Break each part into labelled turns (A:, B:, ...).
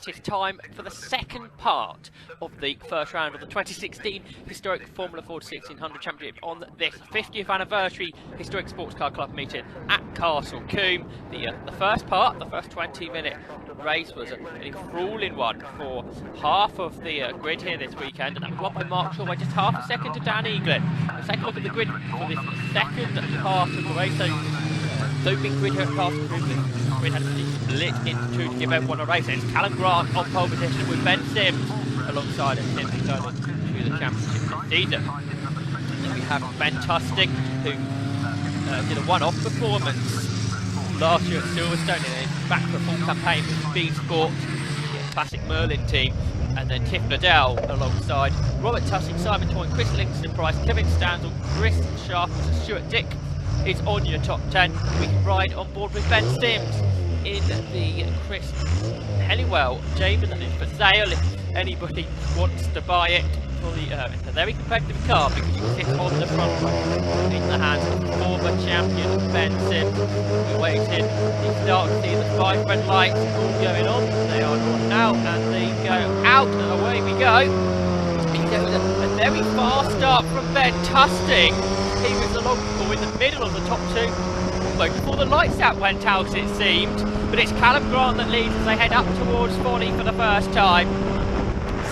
A: it's time for the second part of the first round of the 2016 Historic Formula Ford 1600 Championship on this 50th anniversary Historic Sports Car Club meeting at Castle Combe. The first part, the first 20-minute race, was an enthralling one for half of the grid here this weekend, and that was won by Mark Shaw by just half a second to Dan Eaglin. Let's take a look at the grid for this second part of the race. So big grid here at Castle Combe. The grid had to be split into two to give everyone a race. It's Callum Grant on pole position with Ben Sims alongside him going to the championship this season. Then we have Ben Tusting, who did a one-off performance last year at Silverstone, and then back for a full campaign with Speed Sport, the classic Merlin team. And then Tiff Liddell alongside Robert Tusting, Simon Toyne, Chris Livingston Price, Kevin Stanzel, Chris Sharp, Stuart Dick is on your top 10. We can ride on board with Ben Sims in the Chris Hellywell Jamin for sale if anybody wants to buy it. It's a very competitive car because you can sit on the front row in the hands of former champion Ben Sims. We're waiting. You start to see the 5 red lights all going on. They are on now and they go out and away we go. It was a very fast start from Ben Tusting. He was along in the middle of the top two almost before the lights out went out, it seemed. But it's Callum Grant that leads as they head up towards Folly for the first time.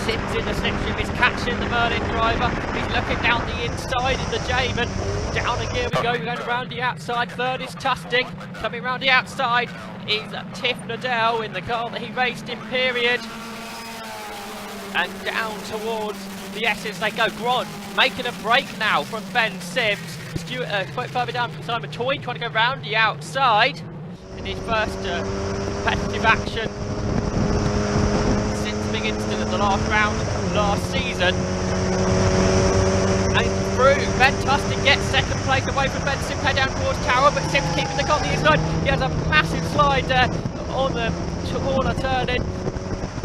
A: Sims in the slipstream is catching the Merlin driver. He's looking down the inside in the Jamin. Down again we go, we're going around the outside. Third is Tusting. Coming around the outside is Tiff Liddell in the car that he raced in period. And down towards the S's they go. Grant making a break now from Ben Sims. Stuart quite further down from Simon Toyne trying to go round the outside in his first competitive action since the big incident at the last round last season. And through, Ben Tusting gets second place away from Ben Sims, head down towards Tower, but Sims keeping the car on the inside. He has a massive slide there on the corner turning.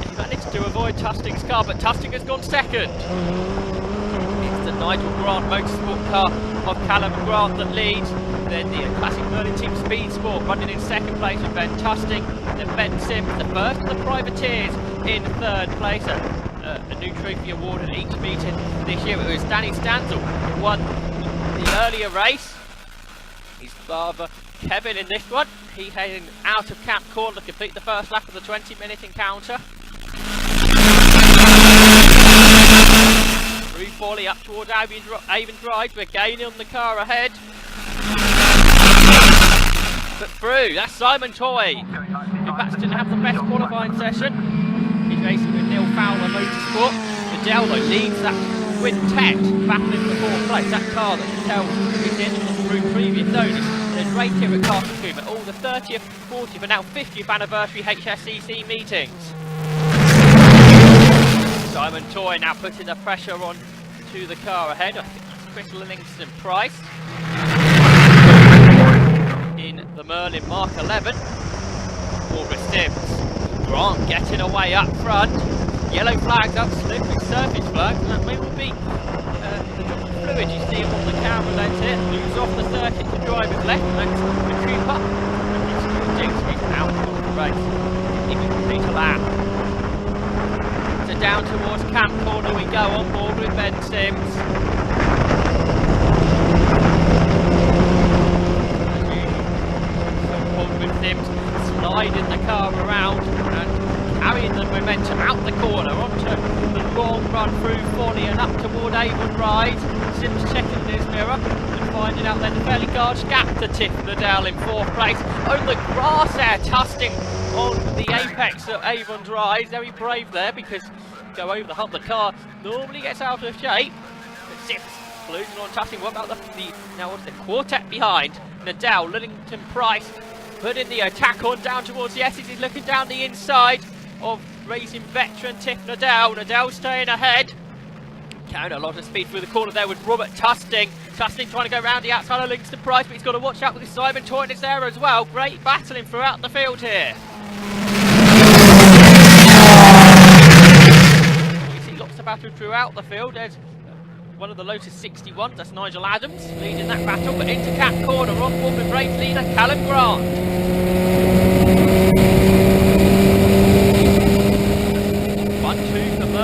A: He managed to avoid Tusting's car, but Tusting has gone second. It's the Nigel Grant motorsport car of Callum Grant that leads. Then the classic Merlin team Speed Sport running in second place with Ben Tusting. Then Ben Sims, the first of the privateers, in third place. A new trophy awarded at each meeting this year. It was Danny Stanzel who won the earlier race. His father Kevin in this one. He heading out of Camp Corn to complete the first lap of the 20-minute encounter. Through Folly up towards Avon Drive. We're gaining on the car ahead. But through, that's Simon Toyne, who perhaps didn't have the best qualifying session. He's racing with Neil Fowler Motorsport. Liddell though leads that quintet battling for fourth place. That car that Liddell is in through previous owners. There's right here at Castle Combe at all the 30th, 40th and now 50th anniversary HSCC meetings. Simon Toyne now putting the pressure on to the car ahead. I think that's Chris Livingston Price in the Merlin Mark 11. Barbara Sims. Grant getting away up front. Yellow flags up, slippery surface flags, and that may well be the drop of fluid you see on the camera lens here. Moves off the circuit to drive his left and to creep up. And he's out of the race. He can complete a lap. So down towards Camp Corner we go on board with Ben Sims. Sims sliding the car around and carrying the momentum out the corner onto the long run through Folly and up toward Avon Rise. Sims checking his mirror and finding out there's a fairly large gap to Tiff Liddell in fourth place. On the grass there, Tusting on the apex of Avon Rise. Very brave there because go over the hump. The car normally gets out of shape. But Sims losing on Tusting. What about now what's the quartet behind? Liddell, Lillington Price putting the attack on down towards the S's. He's looking down the inside of racing veteran Tiff Liddell. Liddell staying ahead. Carrying a lot of speed through the corner there with Robert Tusting. Tusting trying to go around the outside of Livingston Price, but he's got to watch out with his Simon Toyne is there as well. Great battling throughout the field here. You see lots of battle throughout the field. There's one of the Lotus 61s, that's Nigel Adams, leading that battle, but into Cap Corner, on board with race leader Callum Grant.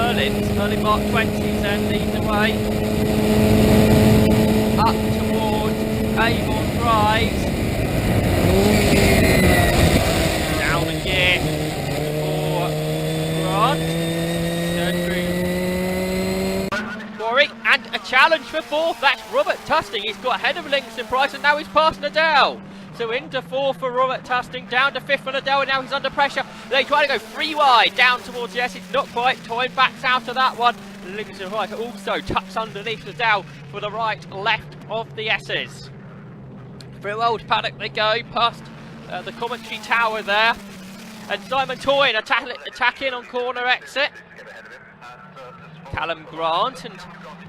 A: Early Mark 20s then leads the way. Up towards Avon Drive. Down again for Grant. Turn through Quarry, and a challenge for fourth. That's Robert Tusting. He's got ahead of Livingston Price, and now he's past Liddell. So into fourth for Robert Tusting, down to fifth for Liddell, and now he's under pressure. They try to go 3 wide, down towards the S. It's not quite. Toyn backs out of that one. Livingston Price also tucks underneath Liddell for the right, left of the S's. Through Old Paddock they go, past the commentary tower there. And Simon Toyn attacking on corner exit. Callum Grant and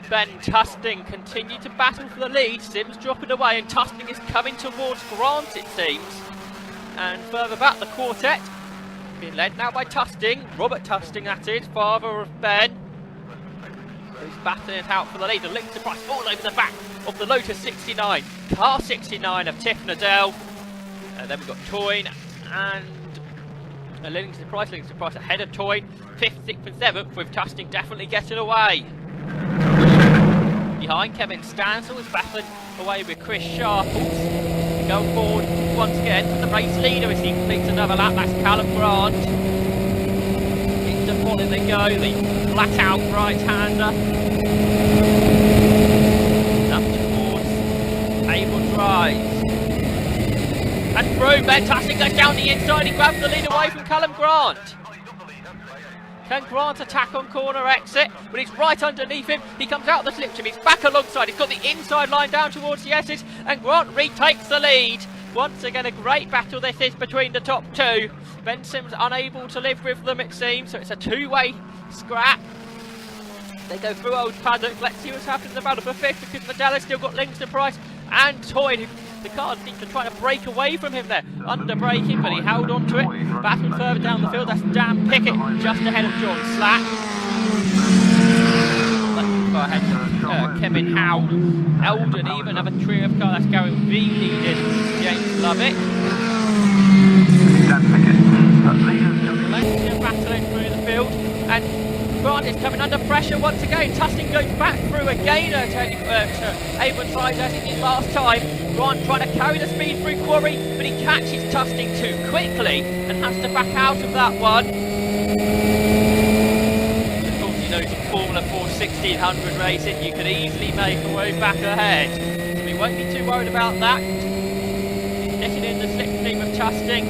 A: Ben Tusting continue to battle for the lead. Sims dropping away, and Tusting is coming towards Grant, it seems. And further back, the quartet being led now by Tusting. Robert Tusting, that is, father of Ben, who's battling it out for the lead. The Livingston Price all over the back of the Lotus 69. Car 69 of Tiff Nadell. And then we've got Toyn and Livingston Price ahead of Toyn. 5th, 6th and 7th, with Tusting definitely getting away. Behind, Kevin Stansel is battling away with Chris Sharples. Going forward once again for the race leader as he completes another lap. That's Callum Grant. Into volley they go, the flat out right-hander. Up towards Avon Drive. And through, Ben Tusting goes down the inside, he grabs the lead away from Callum Grant. Can Grant attack on corner exit? But he's right underneath him. He comes out the slip trim. He's back alongside. He's got the inside line down towards the S's. And Grant retakes the lead. Once again, a great battle this is between the top two. Ben Sims unable to live with them, it seems. So it's a two-way scrap. They go through Old Paddock. Let's see what's happening in the battle for fifth, because Medella's still got Livingston Price and Toyn. The car seems to try to break away from him there. Under braking, but he held on to it. Battled further down the field. That's Dan Pickett just ahead of John Slack. Let's go ahead. Kevin Howell. Eldon even have a trio of cars. That's Gary V leading James Lovett.
B: Dan Pickett.
A: Lancashire battling through the field. And Grant is coming under pressure once again. Tusting goes back through again to Avon tries as he did last time. Grant trying to carry the speed through Quarry, but he catches Tusting too quickly and has to back out of that one. Of course, he knows in Formula 4 1600 racing you could easily make a way back ahead. So we won't be too worried about that. He's getting in the slipstream of Tusting.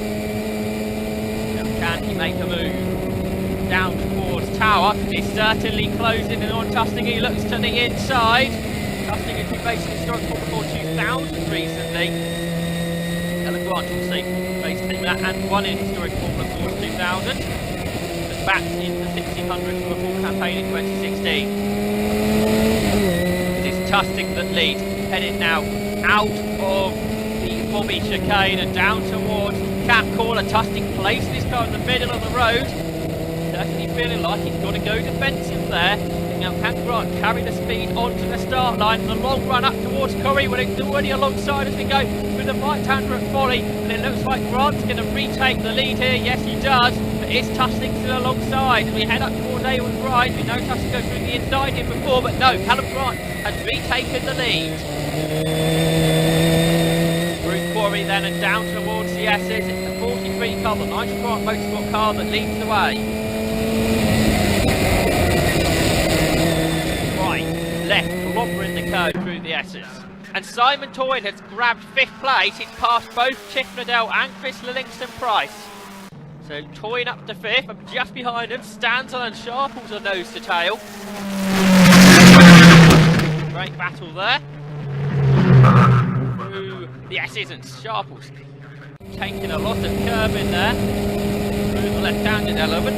A: Now can he make a move? Down towards Tower. He's certainly closing in on Tusting. He looks to the inside. Tusting has been racing historic Formula 4 2000 recently. Ellen Grant also raced that and won in historic Formula 4 2000. But back in the 1600 for a full campaign in 2016. It is Tusting that leads, heading now out of the Bobby chicane and down towards Cap Corner. Tusting placing his car in the middle of the road. Certainly feeling like he's got to go defensive there. Now can Grant carry the speed onto the start line? The long run up towards Corrie, well, it's already alongside as we go with the right-hander at Folly, and it looks like Grant's going to retake the lead here. Yes, he does, but is Tusting still alongside? As we head up towards Avon Drive, we know Tusting goes through the inside here before, but no, Callum Grant has retaken the lead. Through Quarry then and down towards the S's. It's the 43 car, the Nigel Grant Motorsport car that leads the way. Left, clobbering the curve through the S's. And Simon Toyn has grabbed 5th place. He's passed both Tiff Nadell and Chris Livingston Price. So Toyn up to 5th, and just behind him, Stansel and Sharples are nose to tail. Great battle there. Through the S's and Sharples taking a lot of curve in there. Through the left-handed element.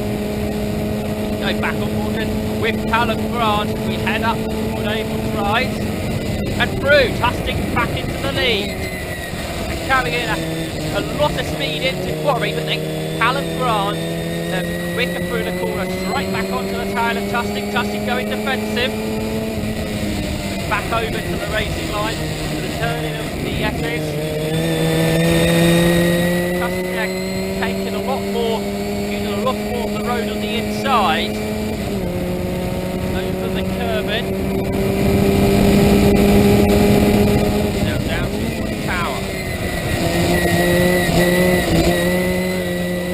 A: Go back on board with Callum Grant as we head up toward Avon Drive. And through, Tusting back into the lead. And carrying a lot of speed into Quarry, but then Callum Grant quicker through the corner, straight back onto the tail of Tusting. Tusting going defensive. Back over to the racing line for the turning of the S's. Tusting taking a lot more, using a lot more of the road on the inside. the curve in. Now down towards the tower.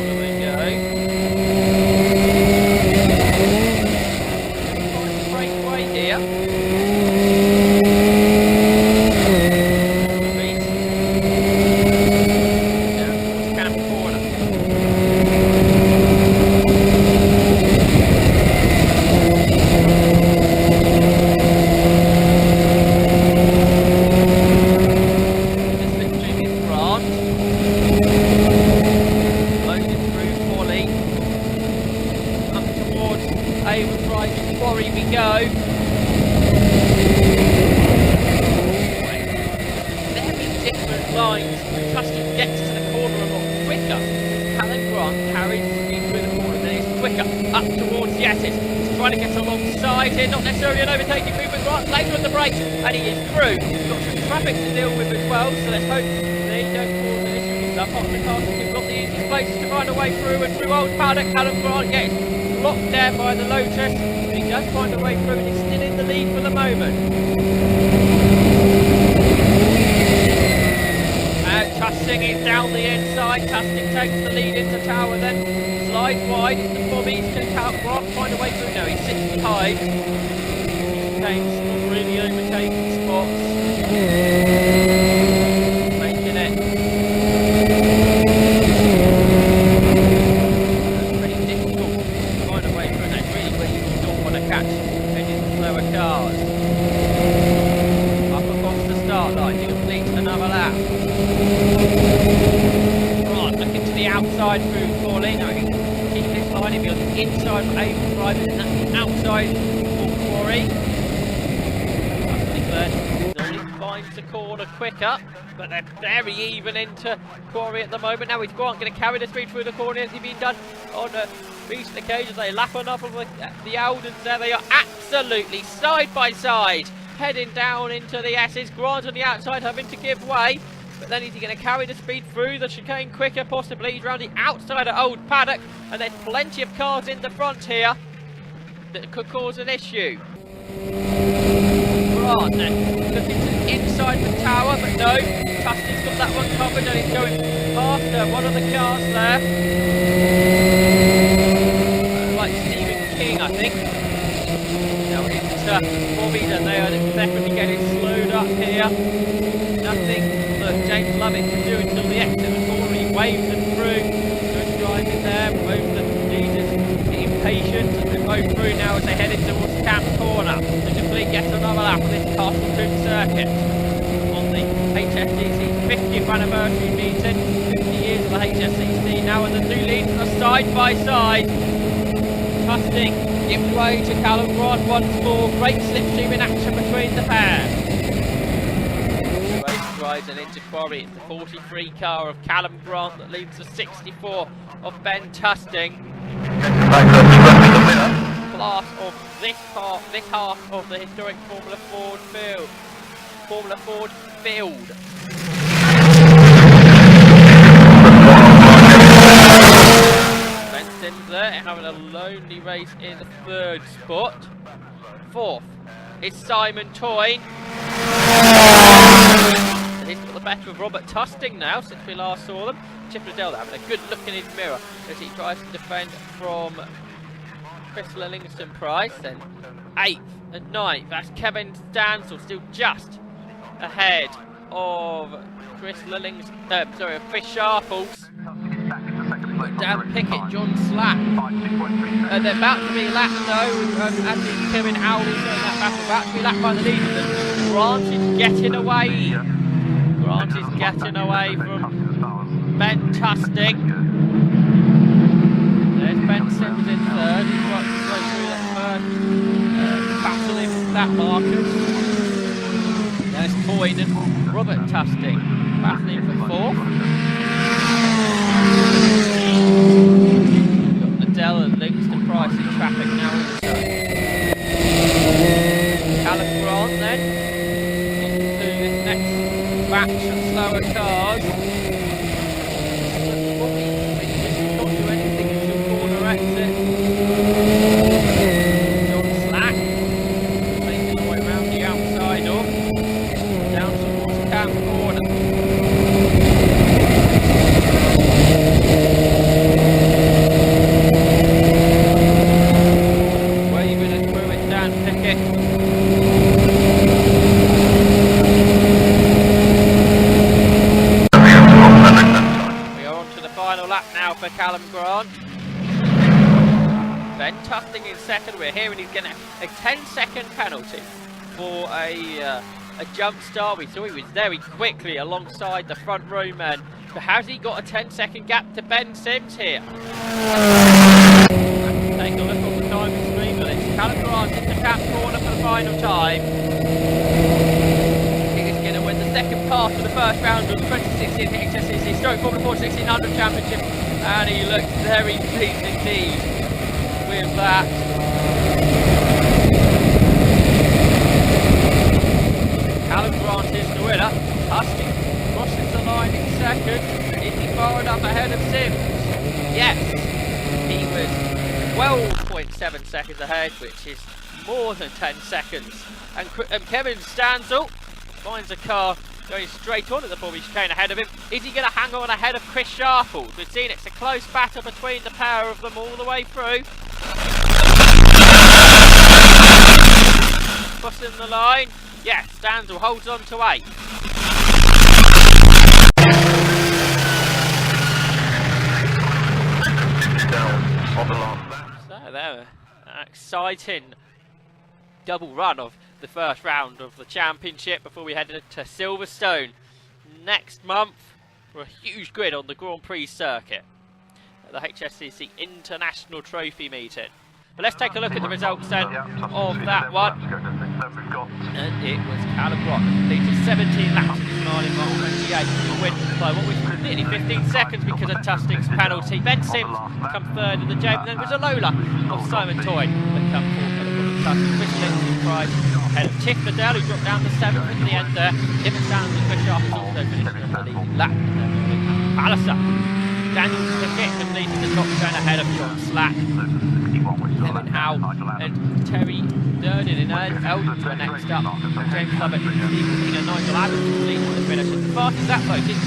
A: There we go. Quite a breakaway here. Down towards Camp Corner. Quarry we go. Very different lines. Tustin gets to the corner a lot quicker. Callum Grant carries speed through the corner, then he's quicker up towards the Essex. He's trying to get alongside here, not necessarily an overtaking move, but Grant later on the brakes, and he is through. Got some traffic to deal with as well, so let's hope they don't cause an issue. He's up on the Castle Combe, got the easiest places to find a way through, and through Old Paddock, Callum Grant gets blocked down by the Lotus. He does find a way through and he's still in the lead for the moment. Tustin is down the inside. Tustin takes the lead into Tower, then slides wide into Bobby's. Can Grant find a way through? No, he's 6 behind. Kane's not really overtaking spots. Making it pretty difficult to find a way through. That's really where you don't want to catch any of the slower cars. Up across the start line, he completes another lap. Right, looking to the outside through Corley. Now he can keep this line if you're inside for Avon Drive, and that's the outside for Quarry. I think that Dolly finds the corner quicker, but they're very even into Quarry at the moment. Now is Grant going to carry the speed through the corner as he's been done on recent occasions. They lap on up of the Aldens there. They are absolutely side by side, heading down into the S's. Grant on the outside having to give way. But then is he going to carry the speed through the chicane quicker? Possibly. He's round the outside of Old Paddock, and there's plenty of cars in the front here that could cause an issue. Grant then looking to the inside of the Tower, but no. Tustin's got that one covered, and he's going after one of the cars there. Like Stephen King, I think. Now into Bobby, and they are definitely getting slowed up here. Nothing that James Lovett can do until the exit of the corner. He waves them through. Good driving there. Both the leaders impatient, and they move through now as they head in towards Camp Corner to complete yet another lap of this Castle Combe circuit on the HSCC 50th anniversary meeting. 50 years of the HSCC now, and the two leaders are side by side. Tustin gives way to Callum Grant once more. Great slipstream in action between the pair. Drives and into Quarry. It's the 43 car of Callum Grant that leads the 64 of Ben Tustin. Last of this half of the historic Formula Ford field. Benson's there having a lonely race in the 3rd spot. 4th is Simon Toyne. He's got the better of Robert Tustin now since we last saw them. Chip Liddell having a good look in his mirror as he tries to defend from Chris Livingston Price. Then 8th and 9th, that's Kevin Stansel, still just ahead of Chris Sharples. Dan Pickett, John Slack. They're about to be lapped though, as is Kevin Howley showing that battle. About to be lapped by the leaders. Grant is getting away. Grant is getting away from Ben Tustin. There's Ben Sims in 3rd. He's got to go through that first battle in that Marcus. There's Toyne and Robert Tustin battling for 4th. Got Liddell and Livingston Price in traffic now also. Callum Grant then into this next batch of slower cars. Probably not do anything until corner exit. John Slack ticket. We are on to the final lap now for Callum Grant. Ben Tufting in second. We're hearing he's getting a 10-second penalty for a jump start. We saw he was very quickly alongside the front row men. But has he got a 10-second gap to Ben Sims here? Take a look on the timing screen, but it's Callum Grant in the cap corner for the final time. He is going to win the second part of the first round of the 2016 HSCC Historic Formula 4 1600 Championship, and he looks very pleased indeed with that. Callum Grant is the winner. Husting crosses the line in second. Is he far enough ahead of Sims? Yes, he was 12.7 seconds ahead, which is more than 10 seconds. And Kevin Stanzel finds a car going straight on at the Bobby chicane ahead of him. Is he going to hang on ahead of Chris Sharples? We've seen it's a close battle between the pair of them all the way through. Crossing the line. Yes, Stanzel holds on to 8. So there, an exciting double run of the first round of the championship before we head into Silverstone next month for a huge grid on the Grand Prix circuit at the HSCC International Trophy meeting. But let's take a look at the results then of that one. And it was Callum Grant completed 17 laps in his mile in 28 to win by what was nearly 15 seconds because of Tusting's penalty. Ben Sims come third in the jam, and then there was a Lola of Simon Toy that come fourth for the Tusting. Chris Lindsay Price ahead of Tiff Liddell, who dropped down to 7th at the end there. If it sounds like Chris Sharp also finished in the leading lap. Palliser. Daniel Tickett completed the top 10 ahead of John Slack. Kevin Howe and Terry Durden in Eldon were next up. James Lovett, Steve King and Nigel Adams completed the finish. As fast as that voted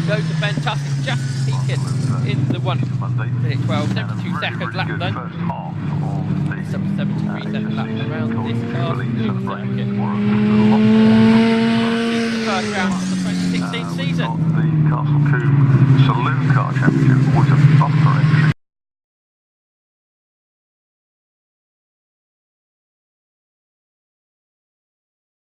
A: goes to Ben Tusting, just peaking in the 1 minute 12, 72 seconds lap then. 73 second lap around this Castle Combe circuit. This is the first round of the 2016 season.
C: The Castle Combe Saloon Car Championship was a bumper entry.